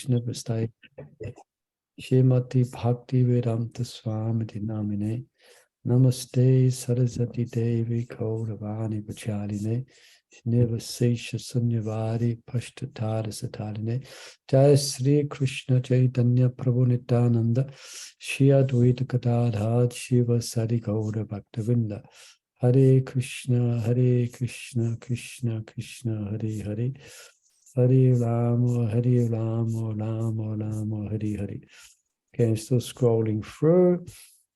Krishna Vastai Shrimati Bhakti Vedanta Swami Namine Namaste Saraswati Devi Kauravani Pachaline Nivasesha Sunyavari Pashtatara Sataline Jai Sri Krishna Chaitanya Prabhu Nityananda Shri Advaita Gadadhar Shiva Sari Gaura Bhaktavinda Hare Krishna Krishna Krishna Hare Hare Hare Rama Rama Hare Hare. Okay, I'm still scrolling through.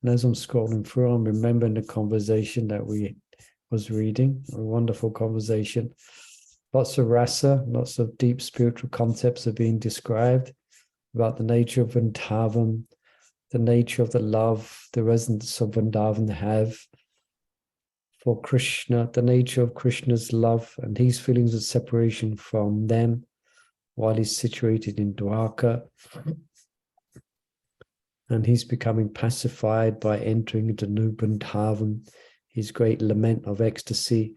And as I'm scrolling through, I'm remembering the conversation that we was reading, a wonderful conversation. Lots of rasa, lots of deep spiritual concepts are being described about the nature of Vrindavan, the nature of the love, the residents of Vrindavan have for Krishna, the nature of Krishna's love and his feelings of separation from them while he's situated in Dwarka. And he's becoming pacified by entering into New Vrindavan, his great lament of ecstasy,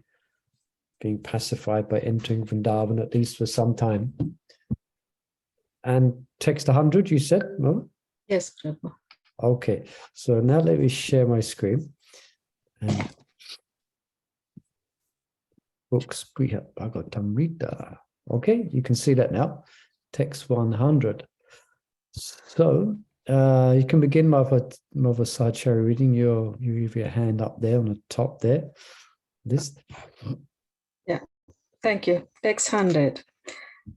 being pacified by entering Vrindavan, at least for some time. And text 100, you said, no? Yes, Prabhu. Okay, so now let me share my screen. And books, Brihad, Bhagavatamrita. Okay, you can see that now. Text 100. So, you can begin Mother Sachari reading. You have your hand up there on the top there. This. Yeah, thank you. Text 100.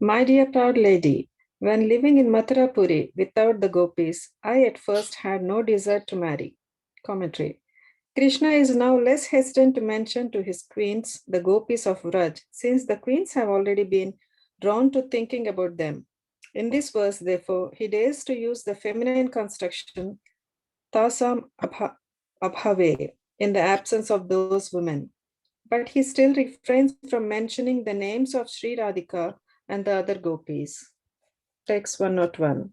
My dear proud lady, when living in Mathurapuri without the gopis, I at first had no desire to marry. Commentary. Krishna is now less hesitant to mention to his queens the gopis of Vraj, since the queens have already been drawn to thinking about them. In this verse, therefore, he dares to use the feminine construction tasam abhave in the absence of those women. But he still refrains from mentioning the names of Sri Radhika and the other gopis. Text 101.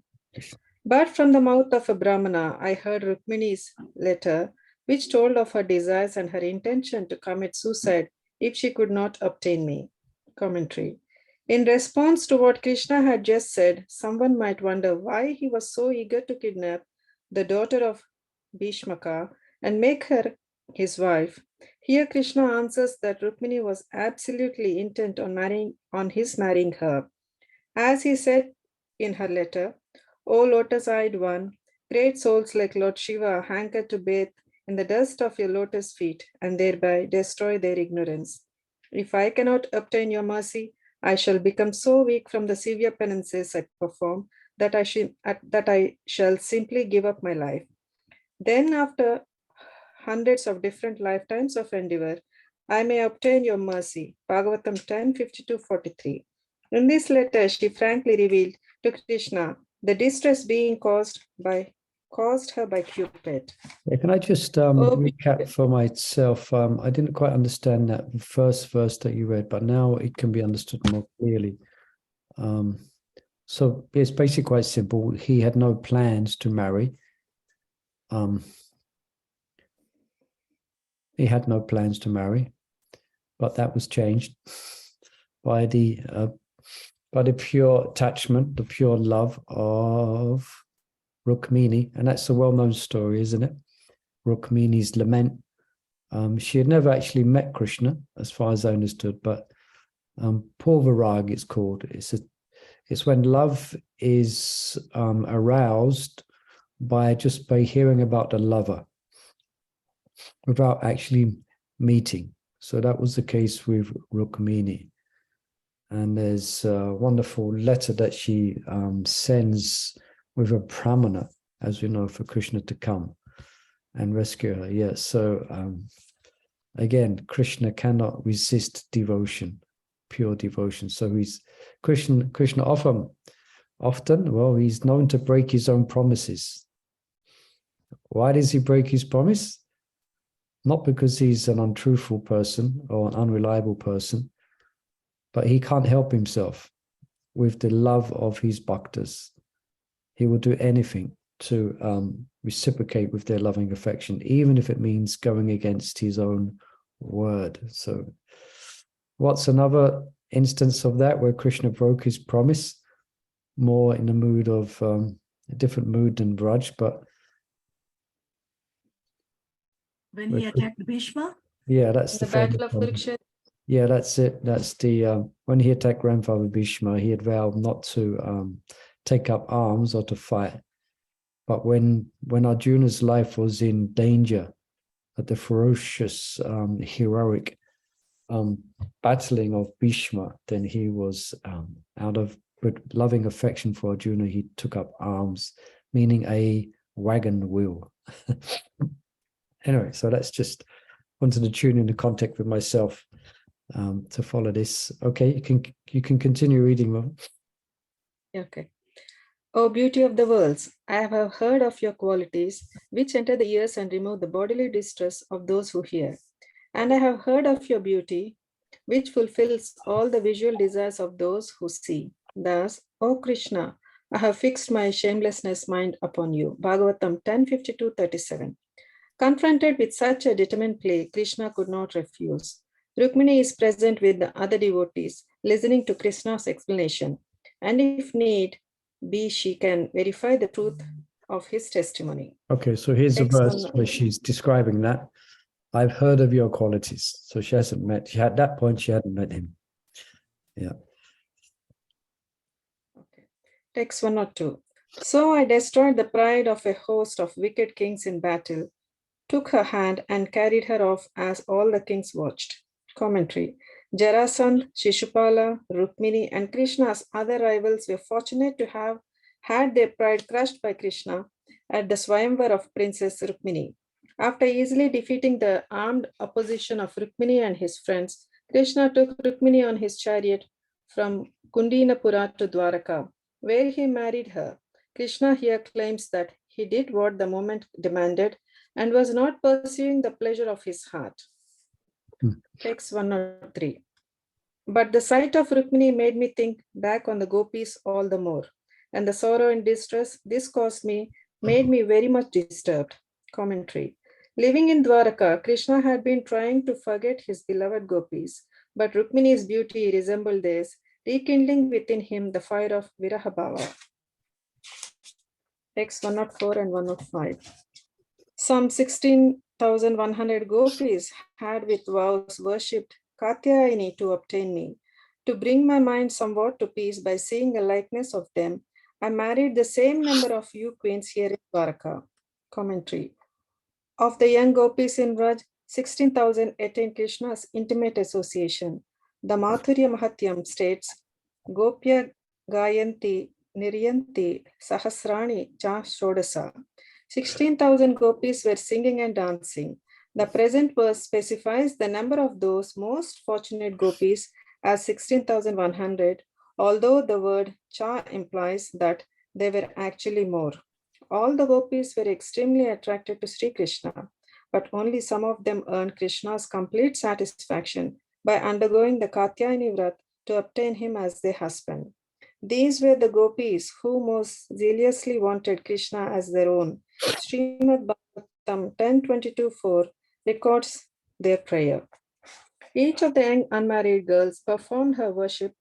But from the mouth of a Brahmana, I heard Rukmini's letter, which told of her desires and her intention to commit suicide if she could not obtain me. Commentary. In response to what Krishna had just said, someone might wonder why he was so eager to kidnap the daughter of Bhishmaka and make her his wife. Here Krishna answers that Rukmini was absolutely intent on his marrying her. As he said in her letter, O lotus-eyed one, great souls like Lord Shiva hanker to bathe in the dust of your lotus feet and thereby destroy their ignorance. If I cannot obtain your mercy, I shall become so weak from the severe penances I perform that I shall simply give up my life. Then after hundreds of different lifetimes of endeavor, I may obtain your mercy. Bhagavatam 10:52-43. In this letter, she frankly revealed to Krishna the distress being caused her by Cupid. Yeah, can I just recap for myself? I didn't quite understand that first verse that you read, but now it can be understood more clearly. So it's basically quite simple. He had no plans to marry. He had no plans to marry, but that was changed by the pure attachment, the pure love of Rukmini, and that's a well-known story, isn't it? Rukmini's lament. She had never actually met Krishna, as far as I understood, but Purvarag it's called. It's when love is aroused by hearing about the lover without actually meeting. So that was the case with Rukmini. And there's a wonderful letter that she sends with a Brahmana, as we know, for Krishna to come and rescue her. Yes, so again, Krishna cannot resist devotion, pure devotion. So Krishna often, well, he's known to break his own promises. Why does he break his promise? Not because he's an untruthful person or an unreliable person, but he can't help himself with the love of his bhaktas. He will do anything to reciprocate with their loving affection, even if it means going against his own word. So what's another instance of that where Krishna broke his promise? more in a mood of a different mood than Braj, but when he attacked Bhishma? Yeah, that's The Battle of Kurukshetra. Yeah, that's it. That's the when he attacked grandfather Bhishma, he had vowed not to take up arms or to fight. But when Arjuna's life was in danger, at the ferocious, heroic battling of Bhishma, then he was out of loving affection for Arjuna, he took up arms, meaning a wagon wheel. Anyway, so that's just wanted to tune into contact with myself to follow this. Okay, you can continue reading, Mom. Okay. O beauty of the worlds, I have heard of your qualities, which enter the ears and remove the bodily distress of those who hear. And I have heard of your beauty, which fulfills all the visual desires of those who see. Thus, O Krishna, I have fixed my shamelessness mind upon you. Bhagavatam 10:52-37. Confronted with such a determined play, Krishna could not refuse. Rukmini is present with the other devotees, listening to Krishna's explanation. And if need be, she can verify the truth of his testimony. Okay, so here's a verse where she's describing that. I've heard of your qualities. So she hasn't met, at that point, she hadn't met him. Yeah. Okay. Text 102. So I destroyed the pride of a host of wicked kings in battle, took her hand and carried her off as all the kings watched. Commentary. Jarasandha, Shishupala, Rukmini, and Krishna's other rivals were fortunate to have had their pride crushed by Krishna at the Swayamvar of Princess Rukmini. After easily defeating the armed opposition of Rukmini and his friends, Krishna took Rukmini on his chariot from Kundinapura to Dwaraka, where he married her. Krishna here claims that he did what the moment demanded and was not pursuing the pleasure of his heart. Text 103. But the sight of Rukmini made me think back on the gopis all the more, and the sorrow and distress this caused me made me very much disturbed. Commentary. Living in Dwaraka, Krishna had been trying to forget his beloved gopis, but Rukmini's beauty resembled theirs, rekindling within him the fire of Virahabhava. Text 104 and 105. Some 16,100 gopis had with vows worshipped Katyayani to obtain me. To bring my mind somewhat to peace by seeing a likeness of them, I married the same number of you queens here in Dwaraka. Commentary. Of the young gopis in Raj, 16,000 attained Krishna's intimate association. The Madhurya Mahatyam states, Gopya Gayanti Niryanti Sahasrani Cha Shodasa. 16,000 gopis were singing and dancing. The present verse specifies the number of those most fortunate gopis as 16,100, although the word cha implies that there were actually more. All the gopis were extremely attracted to Sri Krishna, but only some of them earned Krishna's complete satisfaction by undergoing the Katyayani Vrat to obtain him as their husband. These were the gopis who most zealously wanted Krishna as their own. Srimad Bhagavatam 10:22-4 records their prayer. Each of the young unmarried girls performed her worship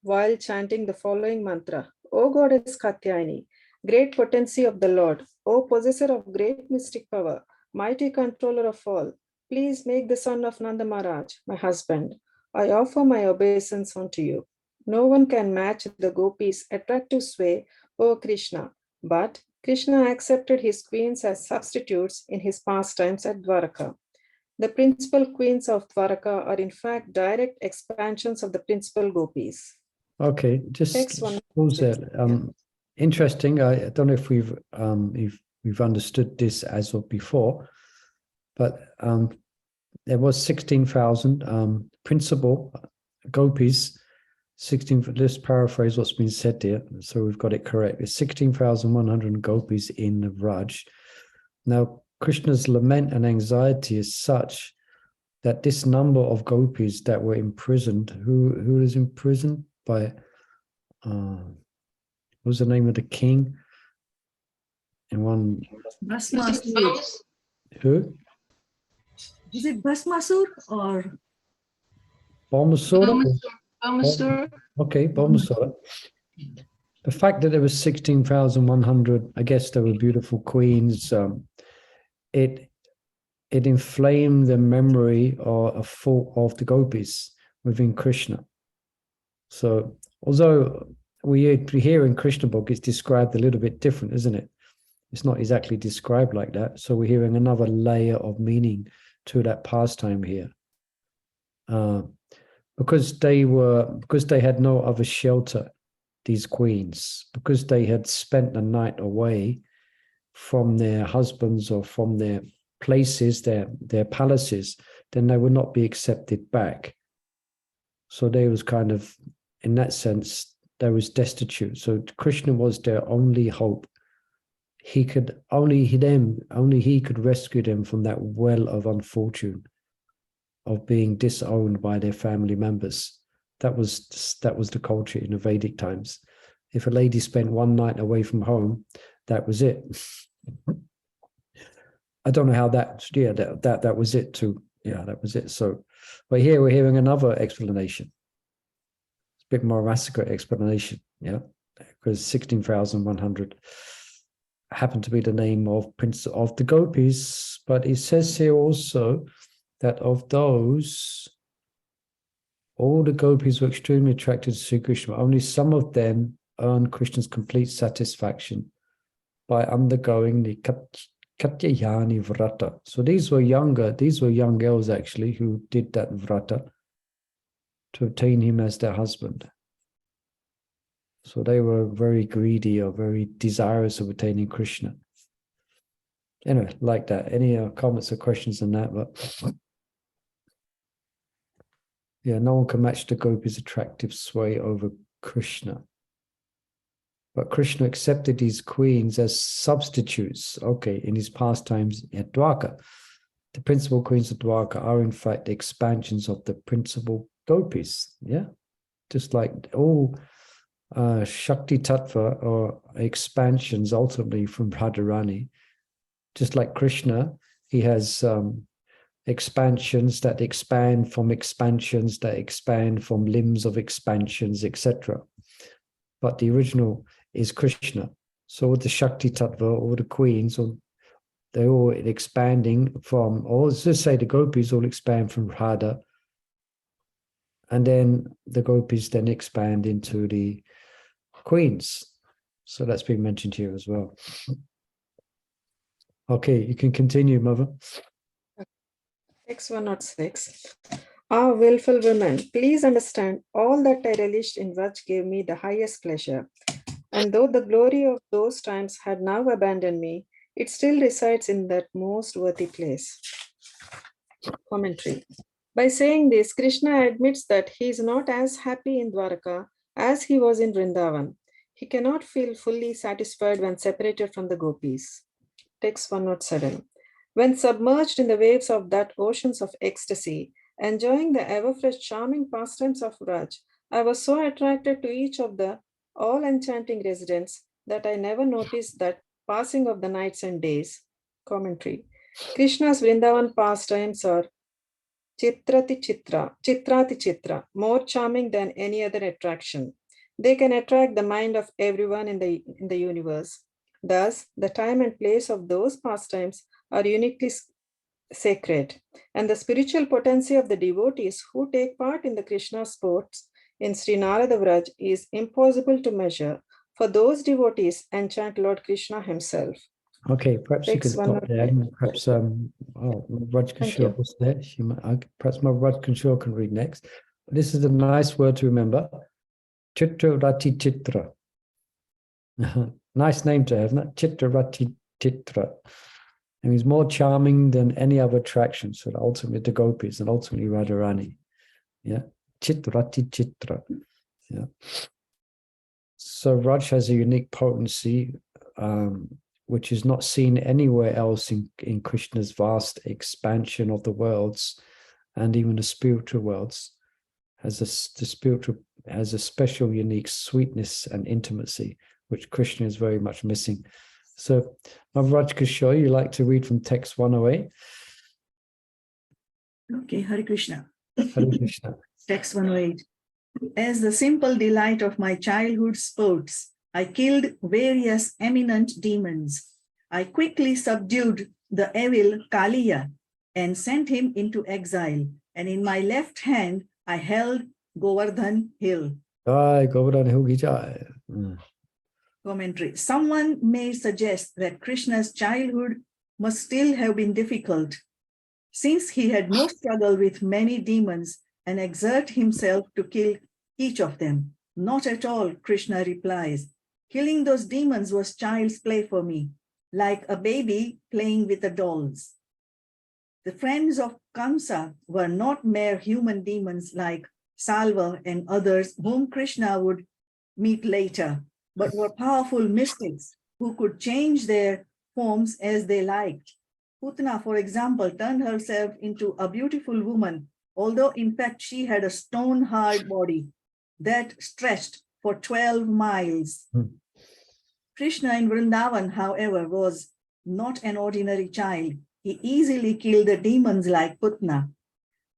while chanting the following mantra. O Goddess Katyayani, great potency of the Lord, O possessor of great mystic power, mighty controller of all, please make the son of Nanda Maharaj my husband. I offer my obeisance unto you. No one can match the gopis' attractive sway, O Krishna, but Krishna accepted his queens as substitutes in his pastimes at Dwaraka. The principal queens of Dwaraka are in fact direct expansions of the principal gopis. Okay, just pause there. Interesting. I don't know if we've understood this as of before, but there was 16,000 principal gopis. 16. Let's paraphrase what's been said there, so we've got it correct. It's 16,100 gopis in the Raj. Now, Krishna's lament and anxiety is such that this number of gopis that were imprisoned, who is imprisoned by, what was the name of the king? In one. Bhasmasur. Who? Is it Bhasmasur or? Bhaumasura? Bhaumasura. Okay, Bhaumasura. the fact that there was 16,100, I guess there were beautiful queens. It inflamed the memory of the gopis within Krishna. So although we hear in Krishna book, it's described a little bit different, isn't it? It's not exactly described like that. So we're hearing another layer of meaning to that pastime here. Because they had no other shelter, these queens, because they had spent the night away from their husbands or from their places, their palaces, then they would not be accepted back. So they was kind of, in that sense, they was destitute. So Krishna was their only hope. Only he could rescue them from that well of unfortune, of being disowned by their family members. That was the culture in the Vedic times. If a lady spent one night away from home, that was it. I don't know how that was it too. Yeah, that was it. So, but here we're hearing another explanation. It's a bit more massacre explanation, yeah, because 16,100 happened to be the name of Prince of the Gopis, but it says here also that of those, all the gopis were extremely attracted to Sri Krishna. Only some of them earned Krishna's complete satisfaction by undergoing the Katyayani Vrata. So these were young girls actually who did that Vrata to obtain him as their husband. So they were very greedy or very desirous of attaining Krishna. Anyway, like that. Any comments or questions on that? But yeah, no one can match the gopis' attractive sway over Krishna. But Krishna accepted these queens as substitutes, okay, in his pastimes at Dwarka. The principal queens of Dwarka are in fact expansions of the principal gopis, yeah? Just like all Shakti Tattva or expansions ultimately from Radharani. Just like Krishna, he has expansions that expand from expansions that expand from limbs of expansions, etc. But the original is Krishna. So with the Shakti Tattva, all the queens, they're all expanding from, or let's just say the gopis all expand from Radha, and then the gopis then expand into the queens. So that's been mentioned here as well. Okay, you can continue, Mother. Text 106. Ah, willful women, please understand, all that I relished in Vraj gave me the highest pleasure. And though the glory of those times had now abandoned me, it still resides in that most worthy place. Commentary. By saying this, Krishna admits that he is not as happy in Dwaraka as he was in Vrindavan. He cannot feel fully satisfied when separated from the gopis. Text 107. When submerged in the waves of that oceans of ecstasy, enjoying the ever-fresh charming pastimes of Vraj, I was so attracted to each of the all-enchanting residents that I never noticed that passing of the nights and days. Commentary. Krishna's Vrindavan pastimes are Chitrati Chitra, more charming than any other attraction. They can attract the mind of everyone in the universe. Thus, the time and place of those pastimes are uniquely sacred, and the spiritual potency of the devotees who take part in the Krishna sports in Sri Narada Vraj is impossible to measure, for those devotees enchant Lord Krishna himself. Okay, perhaps you could stop there. Perhaps Raj Kishore was there. Perhaps my Raj Kishore can read next. But this is a nice word to remember. Chitra Rati Chitra. Nice name to have, isn't it? Chitra Rati Chitra. And he's more charming than any other attraction. So ultimately the gopis and ultimately Radharani. Yeah. Chitra Rati Chitra. Yeah. So Raj has a unique potency, which is not seen anywhere else in Krishna's vast expansion of the worlds and even the spiritual worlds. The spiritual has a special, unique sweetness and intimacy, which Krishna is very much missing. So, Raj Kishore, you like to read from text 108? Okay, Hare Krishna. Hare Krishna. Text 108. As the simple delight of my childhood sports, I killed various eminent demons. I quickly subdued the evil Kaliya and sent him into exile. And in my left hand, I held Govardhan Hill. Jai Govardhan Hill ki jai. Commentary. Someone may suggest that Krishna's childhood must still have been difficult, since he had no struggle with many demons and exert himself to kill each of them. Not at all, Krishna replies. Killing those demons was child's play for me, like a baby playing with the dolls. The friends of Kamsa were not mere human demons like Salva and others whom Krishna would meet later, but were powerful mystics who could change their forms as they liked. Putna, for example, turned herself into a beautiful woman, although in fact she had a stone-hard body that stretched for 12 miles. Krishna in Vrindavan, however, was not an ordinary child. He easily killed the demons like Putna,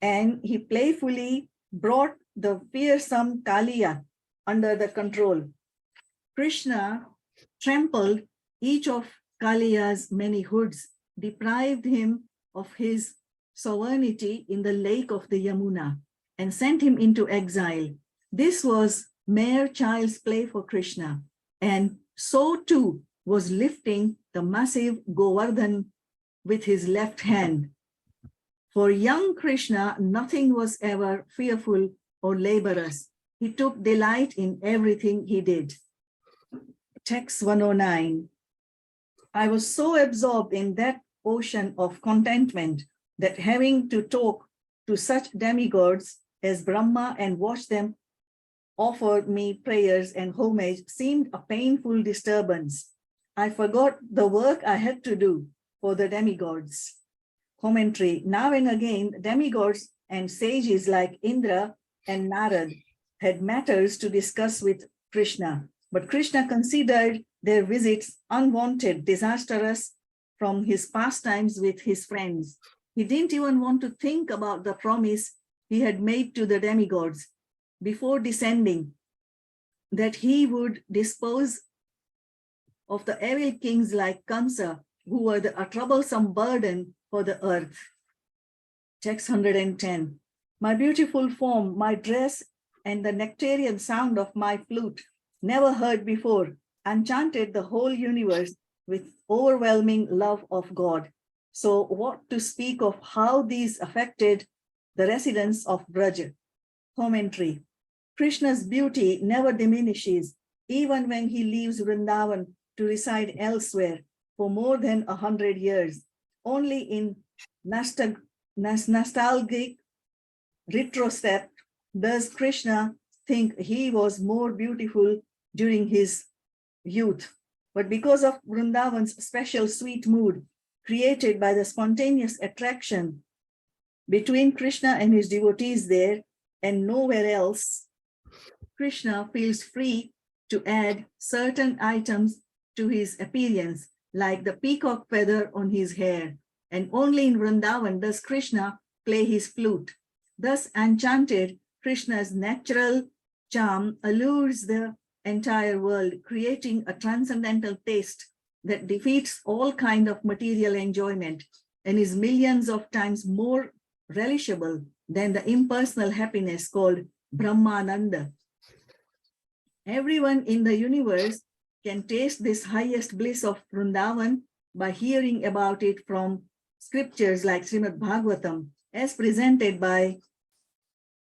and he playfully brought the fearsome Kaliya under the control. Krishna trampled each of Kaliya's many hoods, deprived him of his sovereignty in the lake of the Yamuna, and sent him into exile. This was mere child's play for Krishna, and so too was lifting the massive Govardhan with his left hand. For young Krishna, nothing was ever fearful or laborious. He took delight in everything he did. Text 109. I was so absorbed in that ocean of contentment that having to talk to such demigods as Brahma and watch them offer me prayers and homage seemed a painful disturbance. I forgot the work I had to do for the demigods. Commentary. Now and again, demigods and sages like Indra and Narad had matters to discuss with Krishna, but Krishna considered their visits unwanted, disastrous from his pastimes with his friends. He didn't even want to think about the promise he had made to the demigods before descending, that he would dispose of the evil kings like Kamsa, who were a troublesome burden for the earth. Text 110. My beautiful form, my dress, and the nectarian sound of my flute, never heard before, enchanted the whole universe with overwhelming love of God. So what to speak of how these affected the residents of Braj? Commentary. Krishna's beauty never diminishes, even when he leaves Vrindavan to reside elsewhere for more than 100 years. Only in nostalgic retrospect does Krishna think he was more beautiful during his youth. But because of Vrindavan's special sweet mood created by the spontaneous attraction between Krishna and his devotees there and nowhere else, Krishna feels free to add certain items to his appearance, like the peacock feather on his hair. And only in Vrindavan does Krishna play his flute. Thus enchanted, Krishna's natural charm allures the entire world, creating a transcendental taste that defeats all kind of material enjoyment and is millions of times more relishable than the impersonal happiness called Brahmananda. Everyone in the universe can taste this highest bliss of Vrindavan by hearing about it from scriptures like Srimad Bhagavatam, as presented by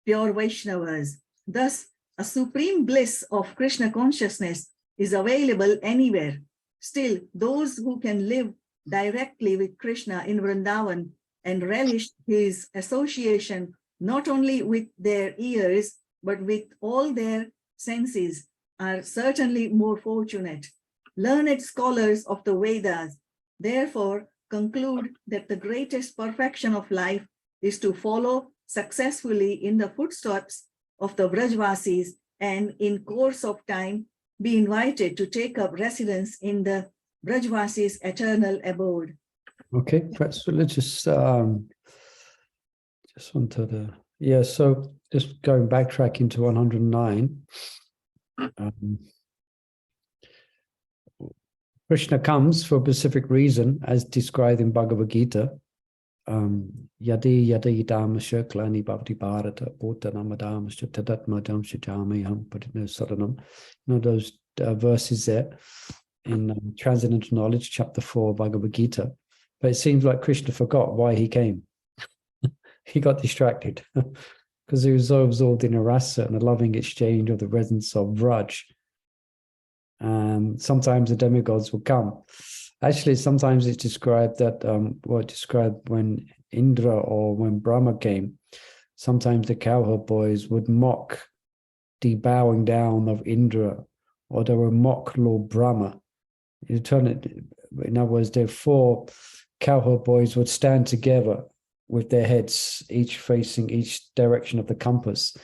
pure Vaishnavas. Thus, a supreme bliss of Krishna consciousness is available anywhere. Still, those who can live directly with Krishna in Vrindavan and relish his association not only with their ears, but with all their senses, are certainly more fortunate. Learned scholars of the Vedas therefore conclude that the greatest perfection of life is to follow successfully in the footsteps of the Brajvasis and in course of time be invited to take up residence in the Brajvasis' eternal abode. Okay, perhaps let's just onto the, yeah, so just going backtracking to 109. Krishna comes for a specific reason, as described in Bhagavad Gita. Yadi yadi damasha klani bhavati bharata bhutanamadamasha tadatmadamsha jamayam padino saranam. You know those verses there in Transcendental Knowledge, chapter 4, Bhagavad Gita. But it seems like Krishna forgot why he came. He got distracted because he was so absorbed in a rasa and a loving exchange of the resonance of Vraj. And sometimes the demigods will come. Actually, sometimes it's described that, described when Indra or when Brahma came, sometimes the cowherd boys would mock the bowing down of Indra, or they would mock Lord Brahma. In other words, their 4 cowherd boys would stand together with their heads each facing each direction of the compass,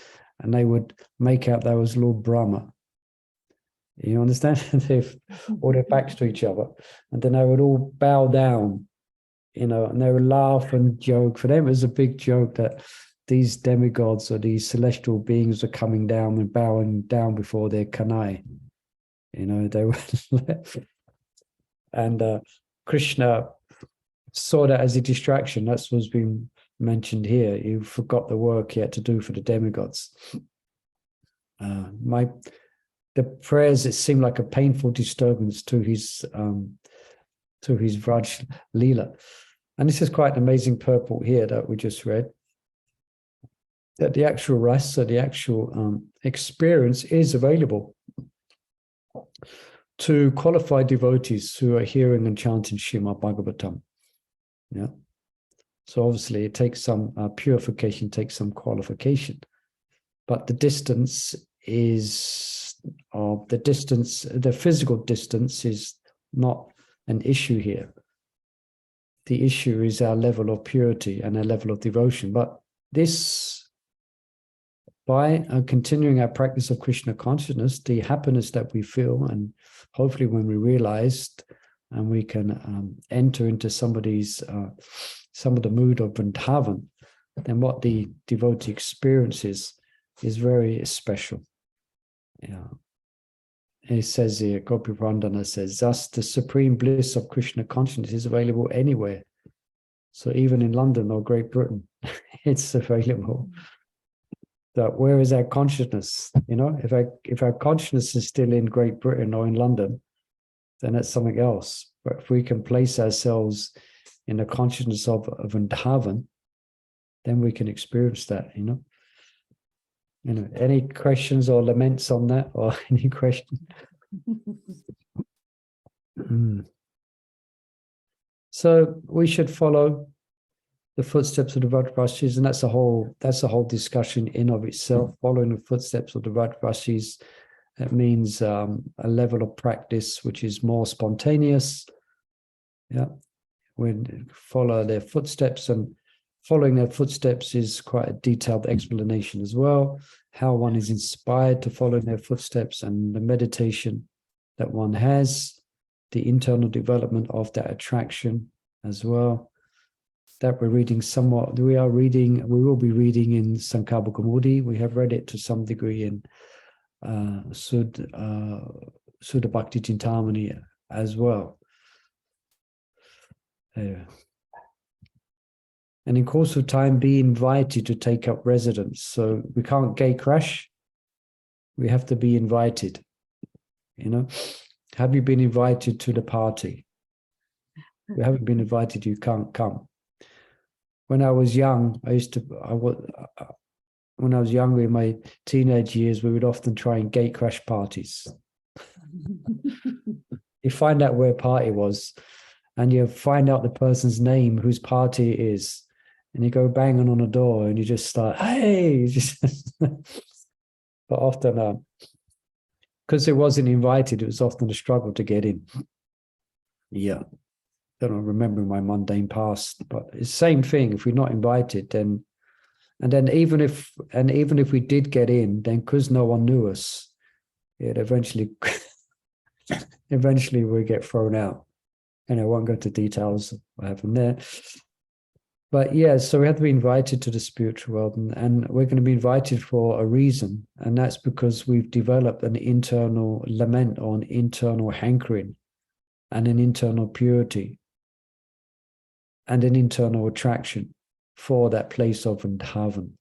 and they would make out that was Lord Brahma. You understand? They've all their backs to each other, and then they would all bow down, and they would laugh and joke. For them, it was a big joke that these demigods or these celestial beings are coming down and bowing down before their kanai. They were, and Krishna saw that as a distraction. That's what's been mentioned here. You forgot the work he had to do for the demigods. The prayers, it seemed like a painful disturbance to his Vraj Leela. And this is quite an amazing purport here that we just read. That the actual rasa, the actual experience is available to qualified devotees who are hearing and chanting Srimad Bhagavatam. Yeah. So obviously it takes some purification, takes some qualification. But the distance is, the physical distance is not an issue here. The issue is our level of purity and our level of devotion. But this, by continuing our practice of Krishna consciousness, the happiness that we feel, and hopefully when we realized and we can enter into some of the mood of Vrindavan, then what the devotee experiences is very special. Yeah. And it says here, Gopi Vandana says, thus the supreme bliss of Krishna consciousness is available anywhere. So even in London or Great Britain, it's available. That where is our consciousness? If our consciousness is still in Great Britain or in London, then that's something else. But if we can place ourselves in the consciousness of Vrindavan, then we can experience that, Any questions or laments on that, or any questions? So we should follow the footsteps of the Vrajavasis, and that's a whole discussion in of itself. Following the footsteps of the Vrajavasis, that means a level of practice which is more spontaneous. Yeah, we follow their footsteps, and following their footsteps is quite a detailed explanation as well. How one is inspired to follow in their footsteps, and the meditation that one has, the internal development of that attraction as well. That we're reading somewhat. We will be reading in Sankarbha Kaumudi. We have read it to some degree in Sudha Bhakti Chintamani as well. And in course of time, be invited to take up residence. So we can't gate crash. We have to be invited. Have you been invited to the party? If you haven't been invited, you can't come. When I was young, when I was younger in my teenage years, we would often try and gate crash parties. You find out where a party was, and you find out the person's name, whose party it is, and you go banging on the door, and you just start, hey! But often, because it wasn't invited, it was often a struggle to get in. Yeah. I don't remember my mundane past, but it's the same thing. If we're not invited, then even if we did get in, then because no one knew us, it eventually we get thrown out. And I won't go into details of what happened there. But yeah, so we have to be invited to the spiritual world, and we're going to be invited for a reason, and that's because we've developed an internal lament or an internal hankering and an internal purity and an internal attraction for that place of Vrindavan.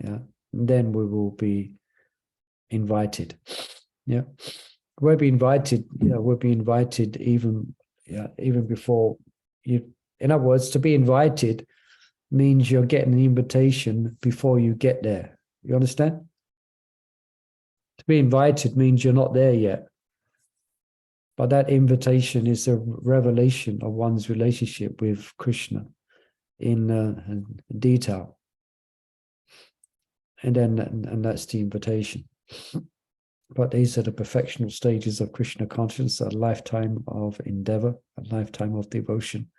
Yeah, and then we will be invited. Yeah, we'll be invited. We'll be invited even before you. In other words, to be invited means you're getting an invitation before you get there. You understand? To be invited means you're not there yet. But that invitation is a revelation of one's relationship with Krishna in detail. And that's the invitation. But these are the perfectional stages of Krishna consciousness, a lifetime of endeavor, a lifetime of devotion.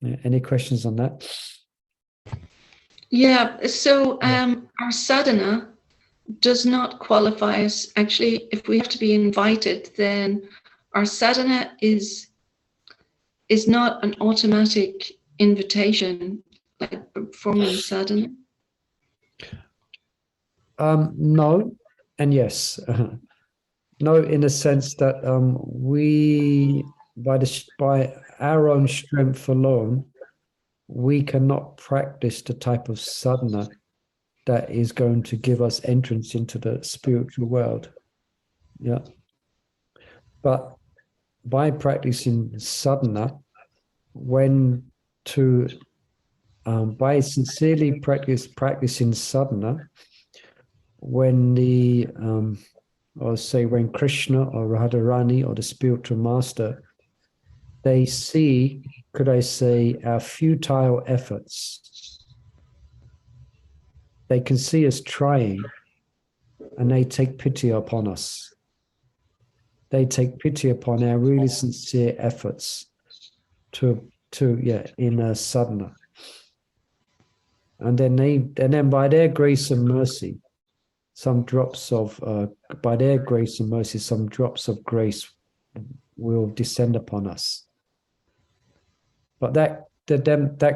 Yeah, any questions on that? Yeah, so our sadhana does not qualify us. Actually, if we have to be invited, then our sadhana is not an automatic invitation, like performing sadhana. No, and yes. No, in the sense that we, by our own strength alone, we cannot practice the type of sadhana that is going to give us entrance into the spiritual world. Yeah. But by practicing sadhana, by sincerely practicing sadhana, when when Krishna or Radharani or the spiritual master, they see, could I say, our futile efforts. They can see us trying, and they take pity upon us. They take pity upon our really sincere efforts in a sadhana. And then by their grace and mercy, some drops of grace will descend upon us. But that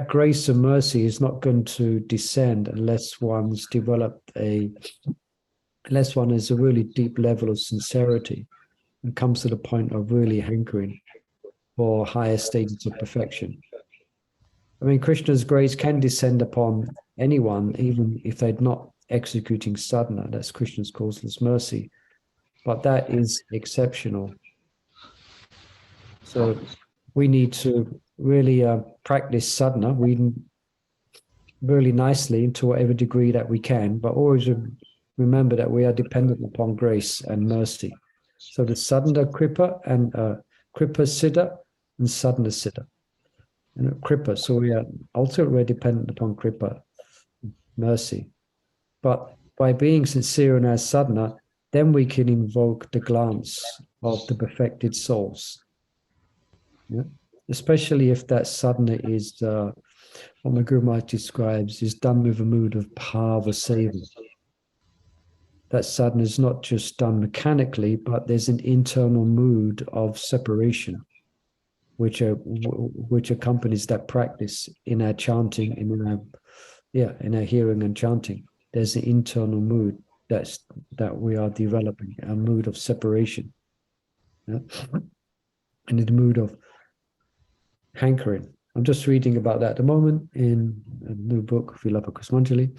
grace and mercy is not going to descend unless one has a really deep level of sincerity and comes to the point of really hankering for higher stages of perfection. I mean, Krishna's grace can descend upon anyone, even if they're not executing sadhana. That's Krishna's causeless mercy. But that is exceptional. So we need to really practice sadhana really nicely to whatever degree that we can, but always remember that we are dependent upon grace and mercy. So the sadhana kripa and kripa siddha and sadhana siddha. And kripa, so we're dependent upon kripa, mercy. But by being sincere in our sadhana, then we can invoke the glance of the perfected souls. Yeah? Especially if that sadhana is, what my Guru Maharaj describes, is done with a mood of bhava seva. That sadhana is not just done mechanically, but there's an internal mood of separation, which accompanies that practice in our chanting, in our hearing and chanting. There's an internal mood that we are developing, a mood of separation, yeah? And the mood of hankering. I'm just reading about that at the moment in a new book, Vilapa Kusmanjali.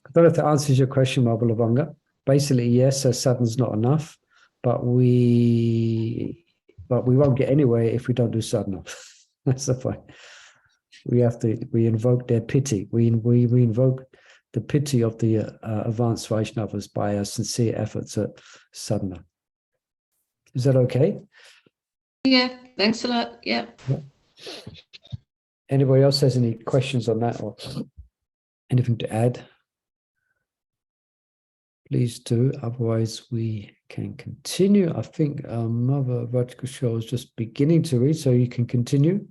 I don't know if that answers your question, Mahabalavanga. Basically, yes, our sadhana's not enough, but we won't get anywhere if we don't do sadhana. That's the point. We invoke their pity. We invoke the pity of the advanced Vaishnavas by our sincere efforts at sadhana. Is that okay? Yeah, thanks a lot. Yeah. Anybody else has any questions on that or anything to add? Please do. Otherwise, we can continue. I think Mother Rajkushal is just beginning to read, so you can continue.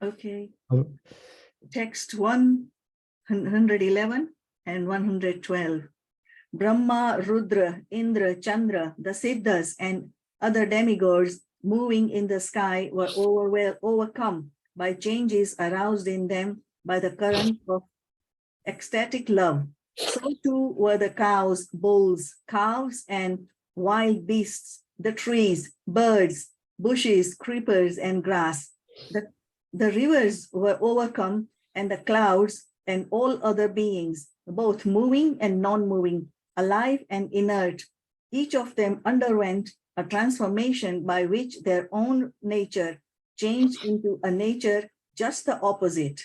Okay. Oh. Text 111 and 112. Brahma, Rudra, Indra, Chandra, the Siddhas, and other demigods moving in the sky were overcome by changes aroused in them by the current of ecstatic love. So too were the cows, bulls, calves, and wild beasts the trees, birds, bushes, creepers, and grass. The rivers were overcome, and the clouds and all other beings, both moving and non-moving, alive and inert. Each of them underwent a transformation by which their own nature changed into a nature just the opposite.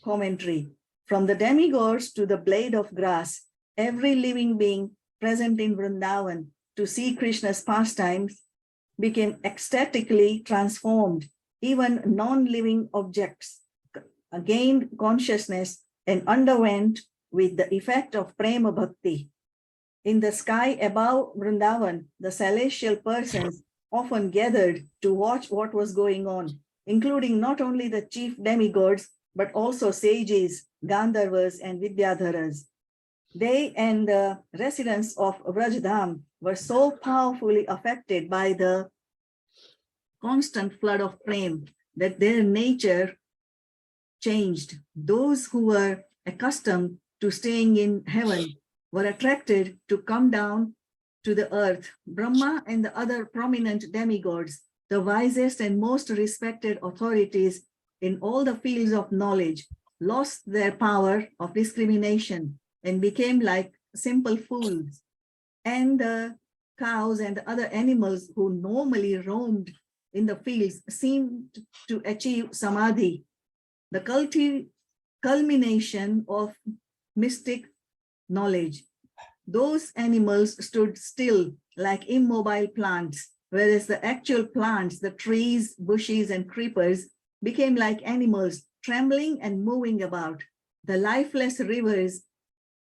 Commentary. From the demigods to the blade of grass, every living being present in Vrindavan to see Krishna's pastimes became ecstatically transformed. Even non-living objects gained consciousness and underwent with the effect of prema bhakti. In the sky above Vrindavan, the celestial persons often gathered to watch what was going on, including not only the chief demigods, but also sages, Gandharvas, and Vidyadharas. They and the residents of Vrajdham were so powerfully affected by the constant flood of flame that their nature changed. Those who were accustomed to staying in heaven were attracted to come down to the earth. Brahma and the other prominent demigods, the wisest and most respected authorities in all the fields of knowledge, lost their power of discrimination and became like simple fools. And the cows and the other animals who normally roamed in the fields seemed to achieve samadhi, the culmination of mystic knowledge. Those animals stood still like immobile plants, whereas the actual plants, the trees, bushes, and creepers became like animals, trembling and moving about. The lifeless rivers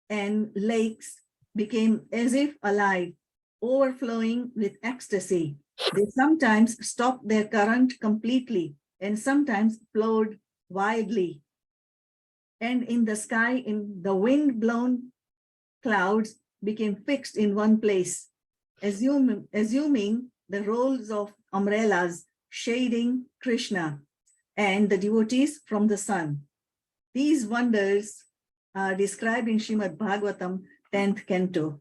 and lakes became as if alive, overflowing with ecstasy. They sometimes stopped their current completely and sometimes flowed wildly. And in the sky, in the wind-blown clouds became fixed in one place, assuming the roles of umbrellas, shading Krishna and the devotees from the sun. These wonders are described in Srimad Bhagavatam, 10th canto.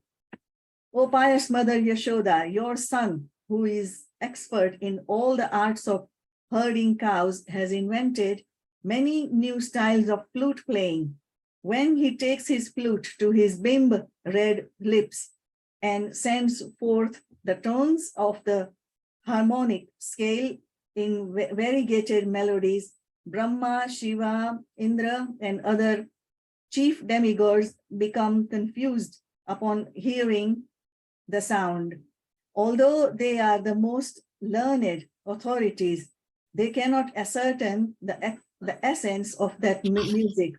O pious mother Yashoda, your son, who is expert in all the arts of herding cows, has invented many new styles of flute playing. When he takes his flute to his bimb red lips and sends forth the tones of the harmonic scale in variegated melodies, Brahma, Shiva, Indra, and other chief demigods become confused upon hearing the sound. Although they are the most learned authorities, they cannot ascertain the essence of that music,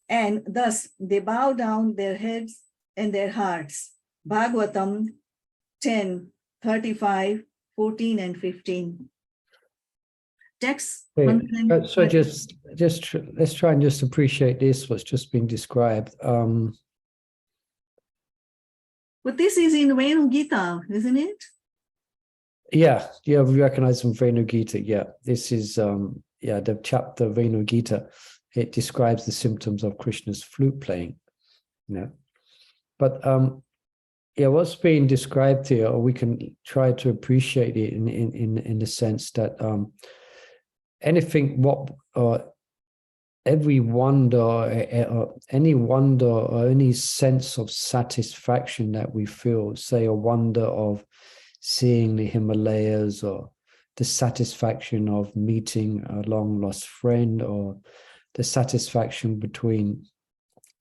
and thus they bow down their heads and their hearts. Bhagavatam 10, 35, 14, and 15. Text. Okay. So just let's try and just appreciate this, what's just been described. But this is in Venu Gita, isn't it? Yeah, we recognize from Venu Gita. Yeah, this is the chapter Venu Gita. It describes the symptoms of Krishna's flute playing. But what's being described here, or we can try to appreciate it in the sense that every wonder, or any sense of satisfaction that we feel, say a wonder of seeing the Himalayas, or the satisfaction of meeting a long lost friend, or the satisfaction between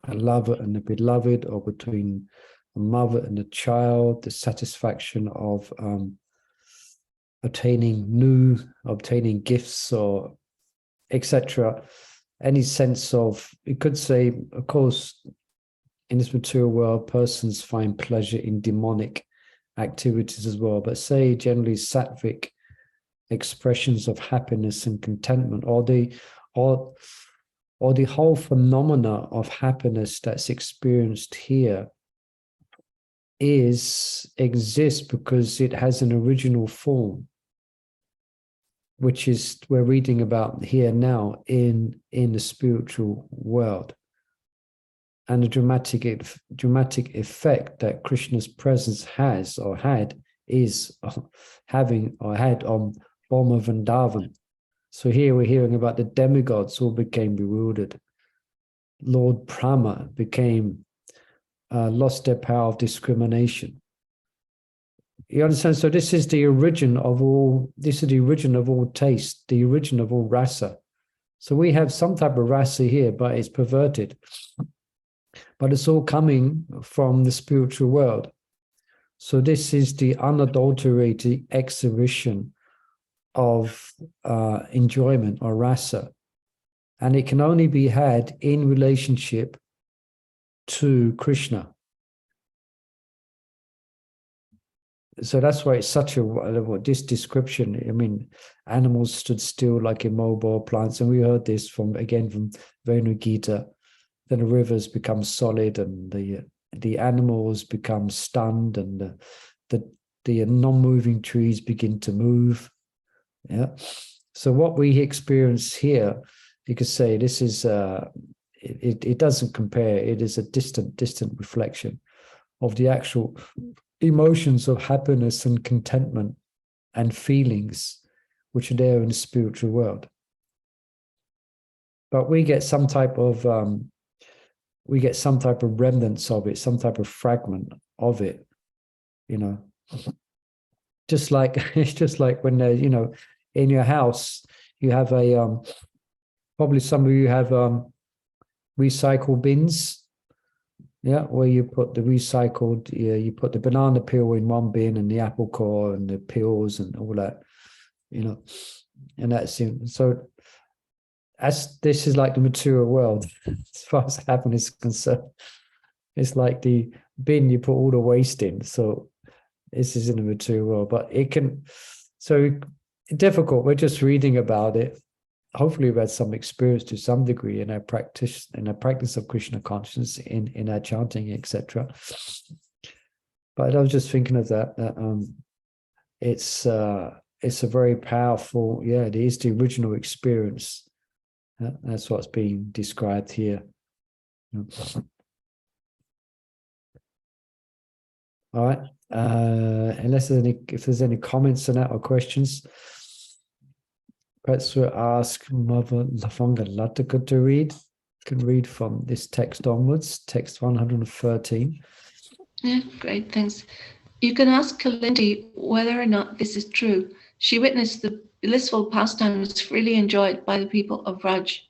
a lover and a beloved, or between a mother and a child, the satisfaction of obtaining gifts, or etc. Any sense of, you could say, of course, in this material world, persons find pleasure in demonic activities as well, but say generally sattvic expressions of happiness and contentment, or the whole phenomena of happiness that's experienced here exists because it has an original form, which is we're reading about here now in the spiritual world, and the dramatic effect that Krishna's presence has or had is having or had on Boma Vrindavan. So here we're hearing about the demigods all became bewildered. Lord Brahma became lost their power of discrimination. You understand? So this is the origin of all. This is the origin of all taste, the origin of all rasa. So we have some type of rasa here, but it's perverted. But it's all coming from the spiritual world. So this is the unadulterated exhibition of enjoyment or rasa. And it can only be had in relationship to Krishna. So that's why it's such a, this description, I mean, animals stood still like immobile plants. And we heard this from Venu Gita. Then the rivers become solid and the animals become stunned and the non-moving trees begin to move. Yeah. So what we experience here, you could say this is, it doesn't compare. It is a distant reflection of the actual emotions of happiness and contentment and feelings which are there in the spiritual world. But we get some type of remnants of it, some type of fragment of it, you know. Just like it's just like when you know, in your house you have a probably some of you have recycle bins. Yeah, where you put the recycled, you put the banana peel in one bin and the apple core and the peels and all that, you know, and that's so. As this is like the material world, as far as happiness is concerned, it's like the bin you put all the waste in. So this is in the material world, but it can. So difficult. We're just reading about it. Hopefully we've had some experience to some degree in our practice of Krishna consciousness, in our chanting, etc. But I was just thinking of that it's a very powerful, it is the original experience. That's what's being described here. All right. Unless if there's any comments on that or questions. Perhaps we'll ask Mother Lafanga Latika to read. You can read from this text onwards, text 113. Yeah, great, thanks. You can ask Kalindi whether or not this is true. She witnessed the blissful pastimes freely enjoyed by the people of Raj.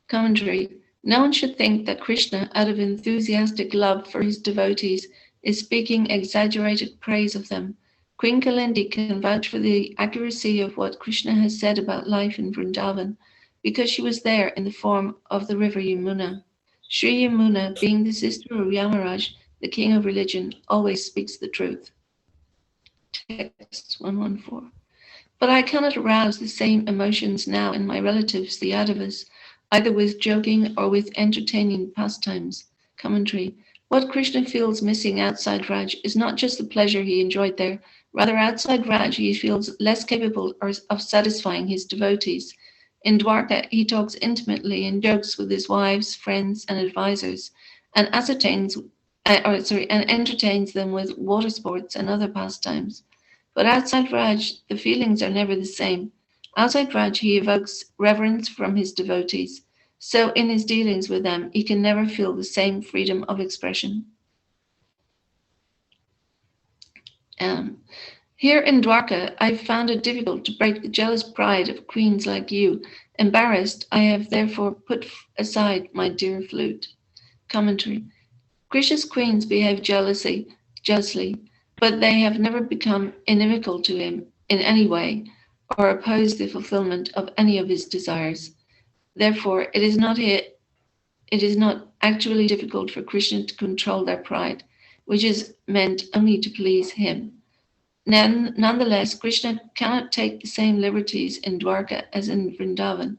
Commentary. No one should think that Krishna, out of enthusiastic love for his devotees, is speaking exaggerated praise of them. Queen Kalindi can vouch for the accuracy of what Krishna has said about life in Vrindavan, because she was there in the form of the river Yamuna. Sri Yamuna, being the sister of Yamaraj, the king of religion, always speaks the truth. Text 114. But I cannot arouse the same emotions now in my relatives, the Yadavas, either with joking or with entertaining pastimes. Commentary. What Krishna feels missing outside Raj is not just the pleasure he enjoyed there. Rather, outside Raj, he feels less capable of satisfying his devotees. In Dwarka, he talks intimately and jokes with his wives, friends, and advisors, and entertains them with water sports and other pastimes. But outside Raj, the feelings are never the same. Outside Raj, he evokes reverence from his devotees. So in his dealings with them, he can never feel the same freedom of expression. Here in Dwarka, I've found it difficult to break the jealous pride of queens like you. Embarrassed, I have therefore put aside my dear flute. Commentary. Krishna's queens behave jealously, but they have never become inimical to him in any way or oppose the fulfillment of any of his desires. Therefore, it is not actually difficult for Krishna to control their pride, which is meant only to please him. Nonetheless, Krishna cannot take the same liberties in Dwarka as in Vrindavan.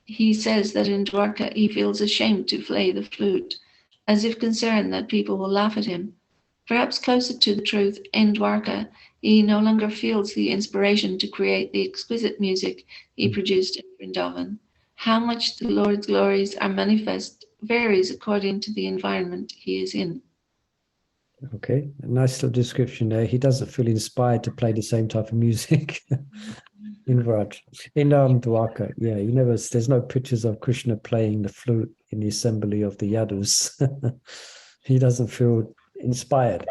He says that in Dwarka he feels ashamed to play the flute, as if concerned that people will laugh at him. Perhaps closer to the truth, in Dwarka he no longer feels the inspiration to create the exquisite music he produced in Vrindavan. How much the Lord's glories are manifest varies according to the environment he is in. Okay, a nice little description there. He doesn't feel inspired to play the same type of music in Vraj. In Dwarka, yeah, there's no pictures of Krishna playing the flute in the assembly of the Yadus. He doesn't feel inspired.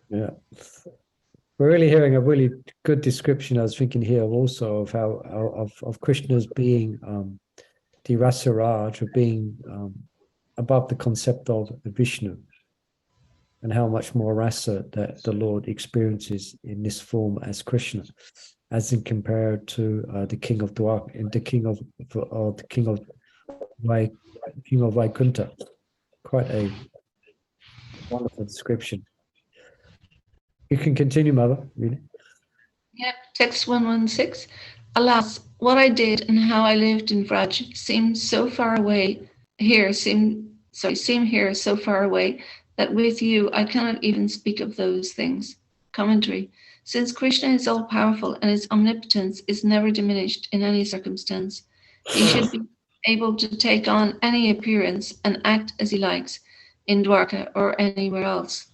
Yeah. We're really hearing a really good description. I was thinking here also of how of Krishna's being the Rasaraj, or being above the concept of Vishnu, and how much more rasa that the Lord experiences in this form as Krishna, as in compared to the king of Dwarka and the king of Vaikuntha. Quite a wonderful description. You can continue, Mother. Really. Yep, text 116. Alas, what I did and how I lived in Vraj seem so far away here, seem here so far away that with you I cannot even speak of those things. Commentary. Since Krishna is all powerful and his omnipotence is never diminished in any circumstance, he should be able to take on any appearance and act as he likes in Dwarka or anywhere else.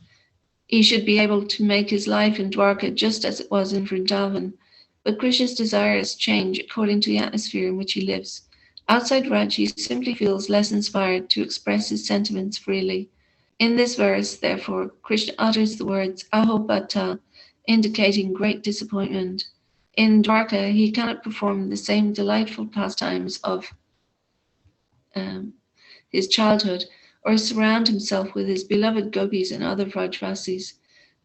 He should be able to make his life in Dwarka just as it was in Vrindavan, but Krishna's desires change according to the atmosphere in which he lives. Outside Raj, he simply feels less inspired to express his sentiments freely. In this verse, therefore, Krishna utters the words ahobata, indicating great disappointment. In Dwarka, he cannot perform the same delightful pastimes of his childhood, or surround himself with his beloved gopis and other Vrajvasis.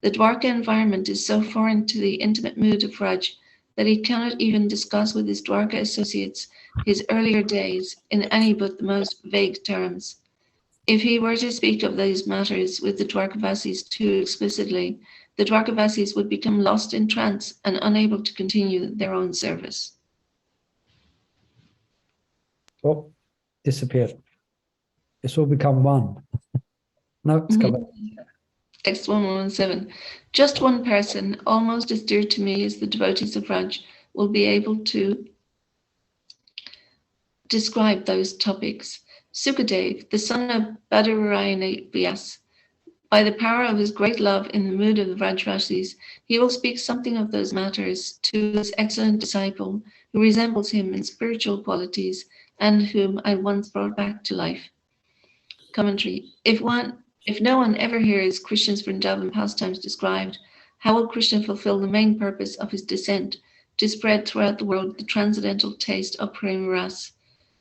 The Dwarka environment is so foreign to the intimate mood of Vraj that he cannot even discuss with his Dwarka associates his earlier days in any but the most vague terms. If he were to speak of these matters with the Dwarkavasis too explicitly, the Dwarkavasis would become lost in trance and unable to continue their own service. Oh, disappeared. It's all become one. No, it's come back. Text 117. Just one person, almost as dear to me as the devotees of Raj, will be able to describe those topics. Sukadev, the son of Badarayana Vyas, by the power of his great love in the mood of the Vrajvasis, he will speak something of those matters to his excellent disciple, who resembles him in spiritual qualities and whom I once brought back to life. Commentary. If no one ever hears Krishna's Vrindavan pastimes described, how will Krishna fulfill the main purpose of his descent, to spread throughout the world the transcendental taste of Prema Ras?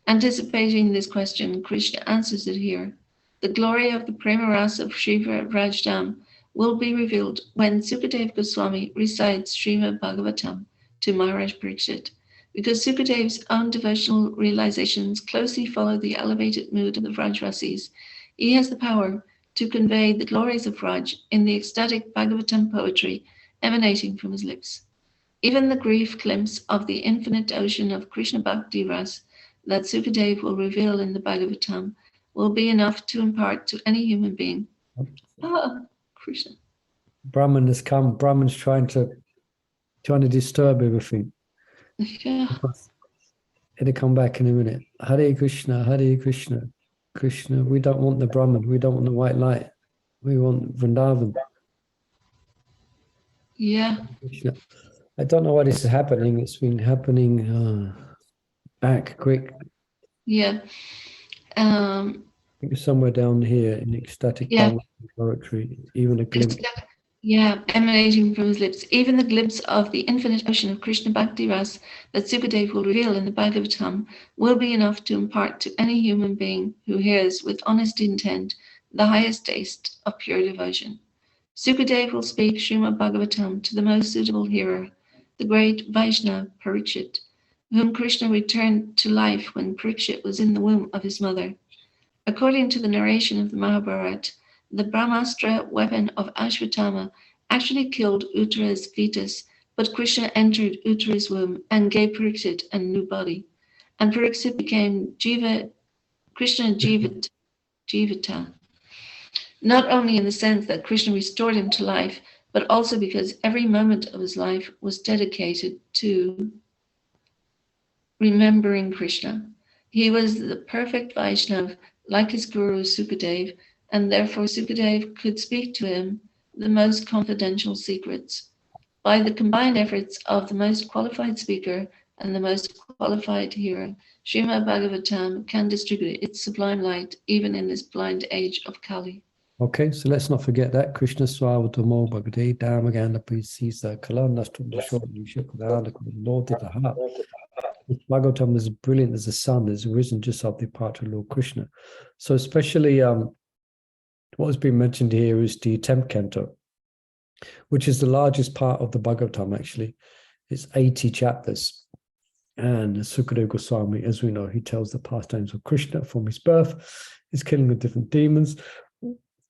Anticipating this question, Krishna answers it here. The glory of the Prema Ras of Shiva Rajdam will be revealed when Sukadev Goswami recites Srimad Bhagavatam to Maharaj Parikshit. Because Sukadev's own devotional realizations closely follow the elevated mood of the Vrajvasis, he has the power to convey the glories of Vraj in the ecstatic Bhagavatam poetry emanating from his lips. Even the brief glimpse of the infinite ocean of Krishna Bhakti Ras that Sukadev will reveal in the Bhagavatam will be enough to impart to any human being. Krishna. Brahman has come. Brahman's trying to disturb everything. Yeah. It'll come back in a minute. Hare Krishna, Hare Krishna, Krishna. We don't want the Brahman. We don't want the white light. We want Vrindavan. Yeah. Krishna. I don't know why this is happening. It's been happening back quick. Yeah. I think it's somewhere down here in ecstatic poetry, even a glimpse. Yeah, emanating from his lips. Even the glimpse of the infinite ocean of Krishna Bhakti Ras that Sukadev will reveal in the Bhagavatam will be enough to impart to any human being who hears with honest intent the highest taste of pure devotion. Sukadev will speak Srimad Bhagavatam to the most suitable hearer, the great Vaishnava Parikshit, whom Krishna returned to life when Parikshit was in the womb of his mother. According to the narration of the Mahabharata, the Brahmastra weapon of Ashwatthama actually killed Uttara's fetus, but Krishna entered Uttara's womb and gave Parikshit a new body. And Parikshit became Krishna Jivata. Not only in the sense that Krishna restored him to life, but also because every moment of his life was dedicated to remembering Krishna. He was the perfect Vaishnav, like his guru Sukadev, and therefore Sukadev could speak to him the most confidential secrets. By the combined efforts of the most qualified speaker and the most qualified hearer, Srimad Bhagavatam can distribute its sublime light even in this blind age of Kali. Okay, so let's not forget that Krishna Swavatomo Bhagavate Dhamaganda Pisisa Kalanastum Lord did the heart. Bhagavatam is brilliant as the sun, is arisen just after the departure of Lord Krishna. So especially what has been mentioned here is the 10th canto, which is the largest part of the Bhagavatam actually. It's 80 chapters. And Sukadeva Goswami, as we know, he tells the pastimes of Krishna from his birth, his killing of different demons,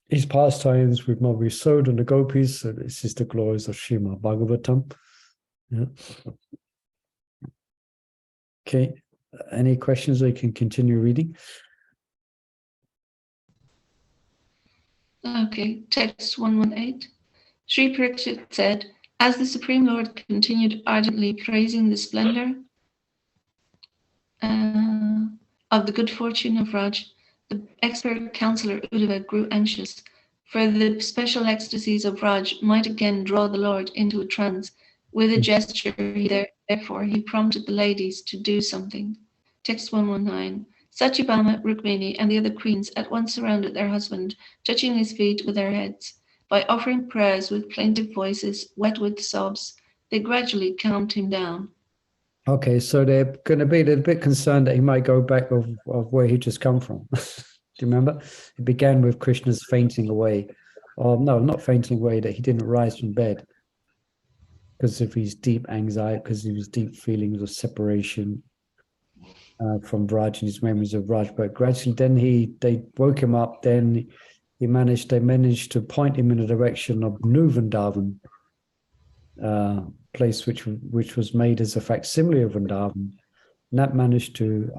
his pastimes with Mother Yashoda and the gopis. So this is the glories of Srimad Bhagavatam. Yeah. Okay, any questions? I can continue reading. Okay, text 118. Sri Parikshit said, as the Supreme Lord continued ardently praising the splendor of the good fortune of Raj, the expert counselor Uddhava grew anxious, for the special ecstasies of Raj might again draw the Lord into a trance. With a gesture, therefore, he prompted the ladies to do something. Text 119. Satyabhama, Rukmini, and the other queens at once surrounded their husband, touching his feet with their heads. By offering prayers with plaintive voices, wet with sobs, they gradually calmed him down. Okay, so they're a bit concerned that he might go back of where he just come from. Do you remember? It began with Krishna's fainting away. Or no, not fainting away, that he didn't rise from bed because of his deep anxiety, because of his deep feelings of separation from Raj and his memories of Raj. But gradually then they woke him up, then they managed to point him in the direction of New Vrindavan, place which was made as a facsimile of Vrindavan. And that managed to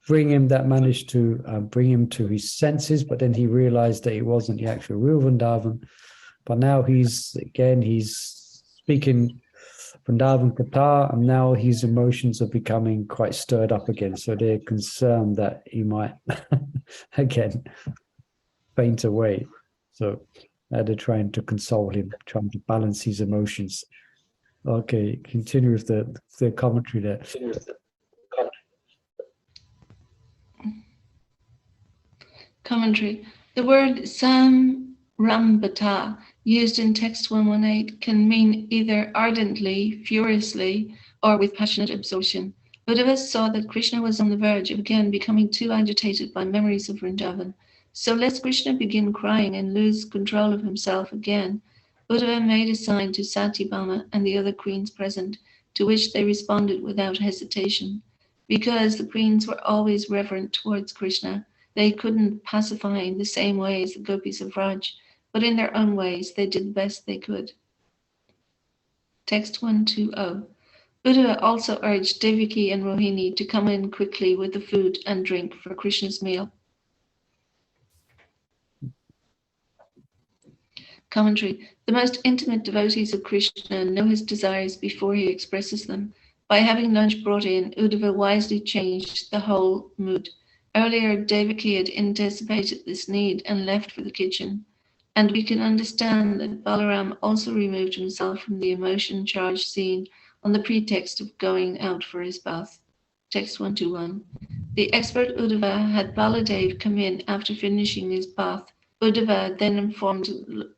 bring him to his senses, but then he realized that it wasn't the actual real Vrindavan. But now he's speaking Vrindavan Katha, and now his emotions are becoming quite stirred up again. So they're concerned that he might again faint away. So they're trying to console him, trying to balance his emotions. Okay, continue with the commentary there. Commentary. The word samrambata, used in text 118, can mean either ardently, furiously, or with passionate absorption. Uddhava saw that Krishna was on the verge of again becoming too agitated by memories of Vrindavan. So lest Krishna begin crying and lose control of himself again, Uddhava made a sign to Satyabhama and the other queens present, to which they responded without hesitation. Because the queens were always reverent towards Krishna, they couldn't pacify in the same way as the gopis of Raj, but in their own ways they did the best they could. Text 120. Uddhava also urged Devaki and Rohini to come in quickly with the food and drink for Krishna's meal. Commentary. The most intimate devotees of Krishna know his desires before he expresses them. By having lunch brought in, Uddhava wisely changed the whole mood. Earlier, Devaki had anticipated this need and left for the kitchen. And we can understand that Balaram also removed himself from the emotion-charged scene on the pretext of going out for his bath. Text 121. The expert Uddhava had Baladev come in after finishing his bath. Uddhava then informed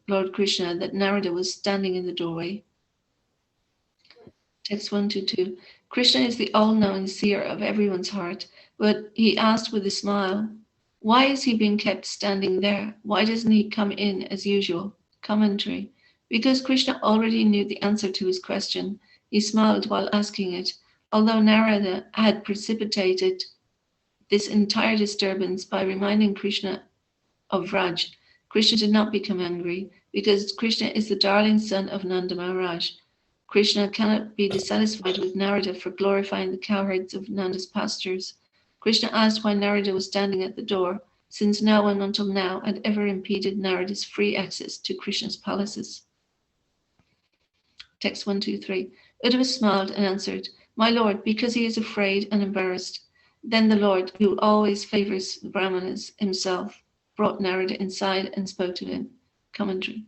Lord Krishna that Narada was standing in the doorway. Text 122. Krishna is the all-knowing seer of everyone's heart, but he asked with a smile, why is he being kept standing there? Why doesn't he come in as usual? Commentary. Because Krishna already knew the answer to his question, he smiled while asking it. Although Narada had precipitated this entire disturbance by reminding Krishna of Raj, Krishna did not become angry, because Krishna is the darling son of Nanda Maharaj. Krishna cannot be dissatisfied with Narada for glorifying the cowherds of Nanda's pastures. Krishna asked why Narada was standing at the door, since no one until now had ever impeded Narada's free access to Krishna's palaces. Text 123. Uddhava smiled and answered, my lord, because he is afraid and embarrassed. Then the Lord, who always favors the Brahmanas himself, brought Narada inside and spoke to him. Commentary.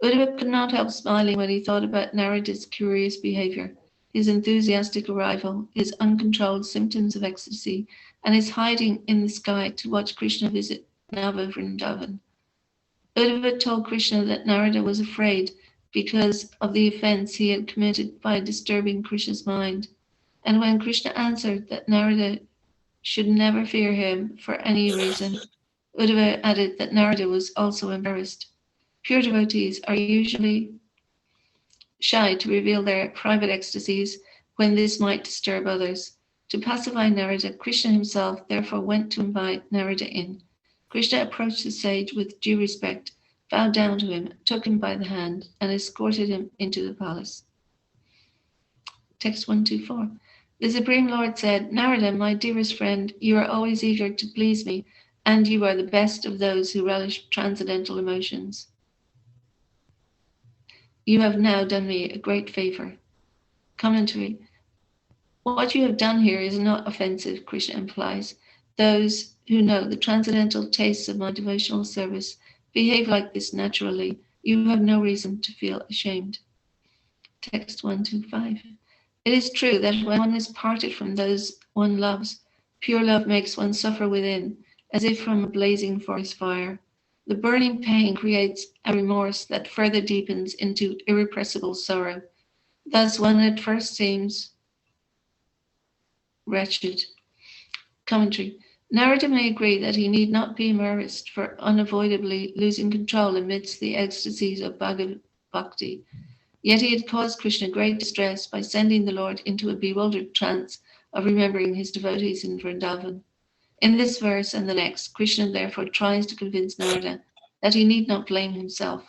Uddhava could not help smiling when he thought about Narada's curious behavior, his enthusiastic arrival, his uncontrolled symptoms of ecstasy, and his hiding in the sky to watch Krishna visit Nava Vrindavan. Uddhava told Krishna that Narada was afraid because of the offense he had committed by disturbing Krishna's mind. And when Krishna answered that Narada should never fear him for any reason, Uddhava added that Narada was also embarrassed. Pure devotees are usually shy to reveal their private ecstasies when this might disturb others. To pacify Narada, Krishna himself therefore went to invite Narada in. Krishna approached the sage with due respect, bowed down to him, took him by the hand, and escorted him into the palace. Text 124. The Supreme Lord said, Narada, my dearest friend, you are always eager to please me, and you are the best of those who relish transcendental emotions. You have now done me a great favor. Commentary. What you have done here is not offensive, Krishna implies. Those who know the transcendental tastes of my devotional service behave like this naturally. You have no reason to feel ashamed. Text 125. It is true that when one is parted from those one loves, pure love makes one suffer within, as if from a blazing forest fire. The burning pain creates a remorse that further deepens into irrepressible sorrow. Thus one at first seems wretched. Commentary. Narada may agree that he need not be embarrassed for unavoidably losing control amidst the ecstasies of Bhagavad Bhakti. Yet he had caused Krishna great distress by sending the Lord into a bewildered trance of remembering his devotees in Vrindavan. In this verse and the next, Krishna therefore tries to convince Narada that he need not blame himself.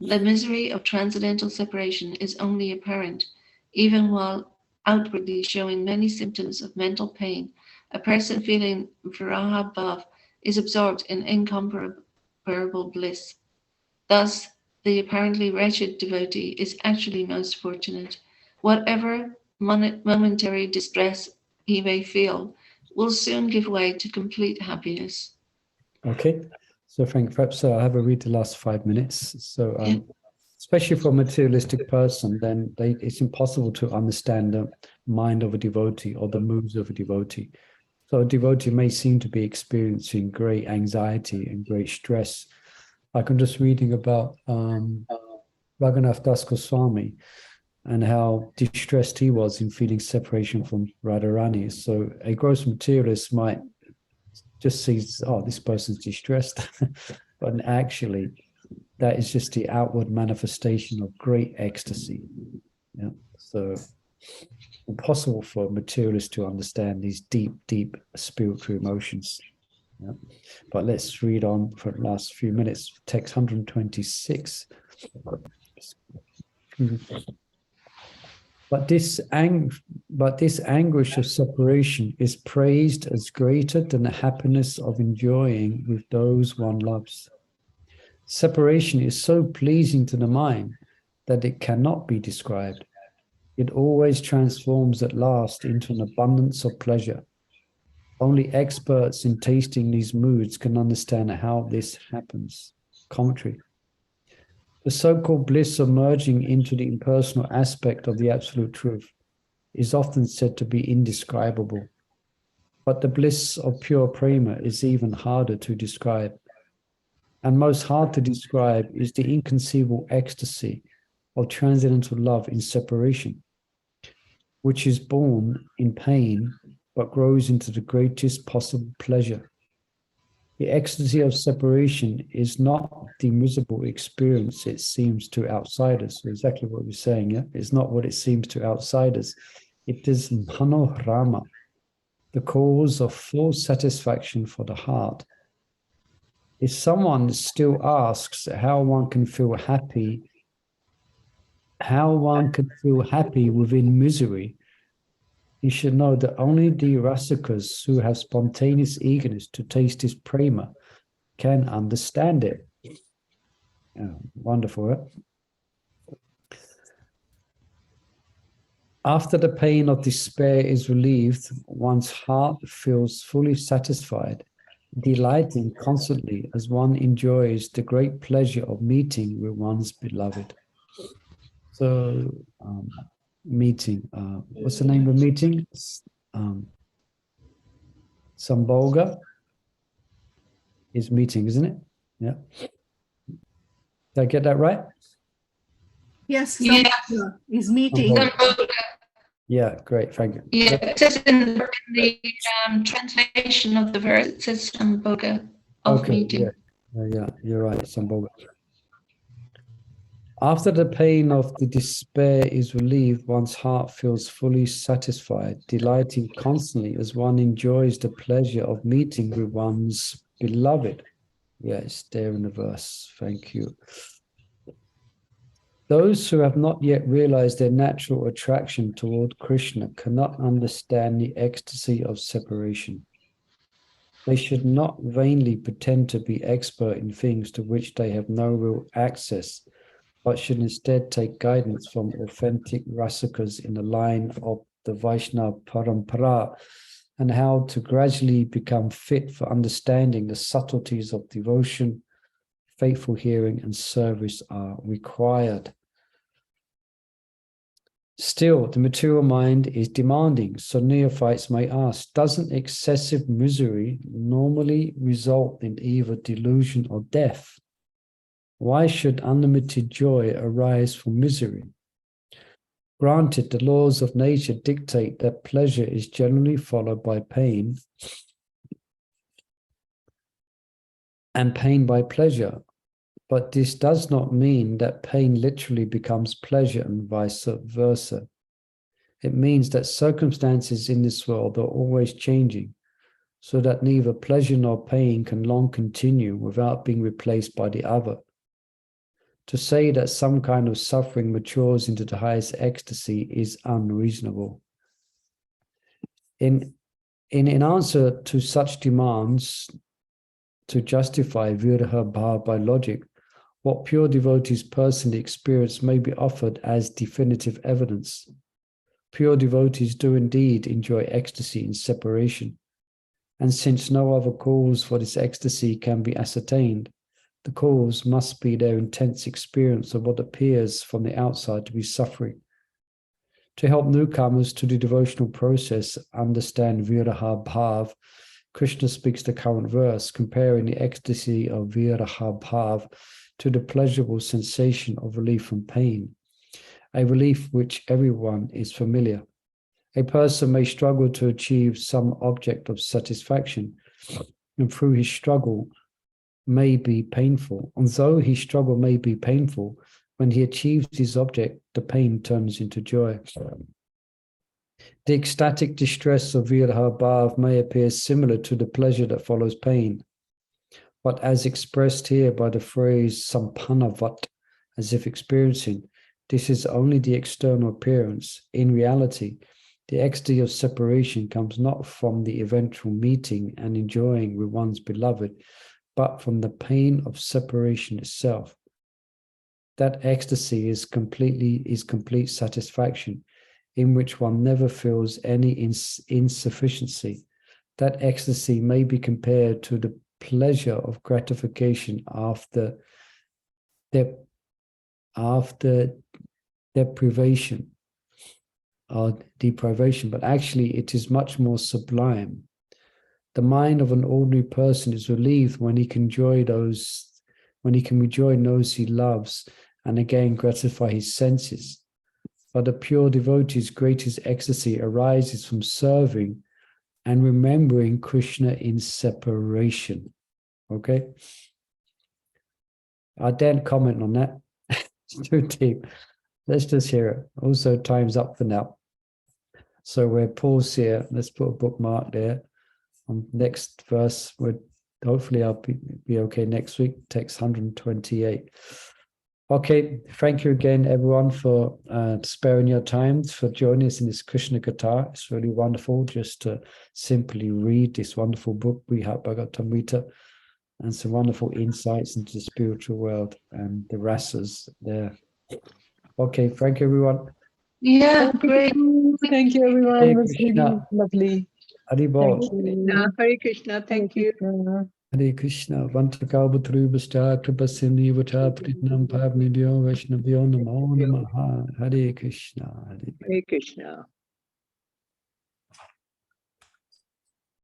The misery of transcendental separation is only apparent, even while outwardly showing many symptoms of mental pain. A person feeling viraha bhav is absorbed in incomparable bliss. Thus, the apparently wretched devotee is actually most fortunate. Whatever momentary distress he may feel will soon give way to complete happiness. Okay, so Frank, perhaps I'll have a read the last 5 minutes. So, especially for a materialistic person, then it's impossible to understand the mind of a devotee or the moods of a devotee. So a devotee may seem to be experiencing great anxiety and great stress. Like I'm just reading about Raghunath Das Goswami and how distressed he was in feeling separation from Radharani. So a gross materialist might just see, oh, this person's distressed. But actually, that is just the outward manifestation of great ecstasy. Yeah. So impossible for materialists to understand these deep, deep spiritual emotions. Yeah. But let's read on for the last few minutes. Text 126. But this anguish of separation is praised as greater than the happiness of enjoying with those one loves. Separation is so pleasing to the mind that it cannot be described. It always transforms at last into an abundance of pleasure. Only experts in tasting these moods can understand how this happens. Commentary. The so-called bliss of merging into the impersonal aspect of the absolute truth is often said to be indescribable. But the bliss of pure prema is even harder to describe. And most hard to describe is the inconceivable ecstasy of transcendental love in separation, which is born in pain but grows into the greatest possible pleasure. The ecstasy of separation is not the miserable experience it seems to outsiders. So exactly what we're saying, yeah? It's not what it seems to outsiders. It is manorama, the cause of full satisfaction for the heart. If someone still asks how one can feel happy within misery, you should know that only the rasikas who have spontaneous eagerness to taste his prema can understand it. Oh, wonderful, right? After the pain of despair is relieved, one's heart feels fully satisfied delighting constantly as one enjoys the great pleasure of meeting with one's beloved. So, meeting. What's the name of meeting? Sambhoga is meeting, isn't it? Yeah. Did I get that right? Yes, Yeah. Sambhoga is meeting. Sambhoga. Yeah, great. Thank you. Yeah, it says in the translation of the verse, it says Sambhoga of meeting. Yeah, you're right, Sambhoga. After the pain of the despair is relieved, one's heart feels fully satisfied, delighting constantly as one enjoys the pleasure of meeting with one's beloved. Yes, there in the verse. Thank you. Those who have not yet realized their natural attraction toward Krishna cannot understand the ecstasy of separation. They should not vainly pretend to be expert in things to which they have no real access, but should instead take guidance from authentic rasikas in the line of the Vaishnava Parampara, and how to gradually become fit for understanding the subtleties of devotion. Faithful hearing and service are required. Still, the material mind is demanding, so neophytes may ask, doesn't excessive misery normally result in either delusion or death? Why should unlimited joy arise from misery? Granted, the laws of nature dictate that pleasure is generally followed by pain, and pain by pleasure, but this does not mean that pain literally becomes pleasure and vice versa. It means that circumstances in this world are always changing, so that neither pleasure nor pain can long continue without being replaced by the other. To say that some kind of suffering matures into the highest ecstasy is unreasonable. In answer to such demands to justify viraha bhava by logic, what pure devotees personally experience may be offered as definitive evidence. Pure devotees do indeed enjoy ecstasy in separation, and since no other cause for this ecstasy can be ascertained, the cause must be their intense experience of what appears from the outside to be suffering. To help newcomers to the devotional process understand viraha bhava, Krishna speaks the current verse, comparing the ecstasy of viraha bhava to the pleasurable sensation of relief from pain, a relief which everyone is familiar. A person may struggle to achieve some object of satisfaction, and through his struggle may be painful. And though his struggle may be painful, when he achieves his object, the pain turns into joy. The ecstatic distress of viraha bhava may appear similar to the pleasure that follows pain, but as expressed here by the phrase sampannavat, as if experiencing, this is only the external appearance. In reality, the ecstasy of separation comes not from the eventual meeting and enjoying with one's beloved, but from the pain of separation itself. That ecstasy is complete satisfaction, in which one never feels any insufficiency. That ecstasy may be compared to the pleasure of gratification after deprivation or deprivation, but actually it is much more sublime. The mind of an ordinary person is relieved when he can rejoin those he loves and again gratify his senses. But a pure devotee's greatest ecstasy arises from serving and remembering Krishna in separation. Okay? I daren't comment on that. It's too deep. Let's just hear it. Also, time's up for now. So we're paused here. Let's put a bookmark there. On next verse, hopefully I'll be okay next week. Text 128. Okay, thank you again, everyone, for sparing your time, for joining us in this Krishna Katha. It's really wonderful just to simply read this wonderful book, Brihad Bhagavatamrita, and some wonderful insights into the spiritual world and the rasas there. Okay, thank you, everyone. Yeah, great. Thank you, everyone. Hare It was really Krishna. lovely. Haribol. Hare Krishna. Thank you. Hare Krishna. Vantakalpatrubhasta Kripasini Vata Pritnam Pavnibhyo Vaishnavyo Namo Namaha. Hare Krishna. Hare Krishna.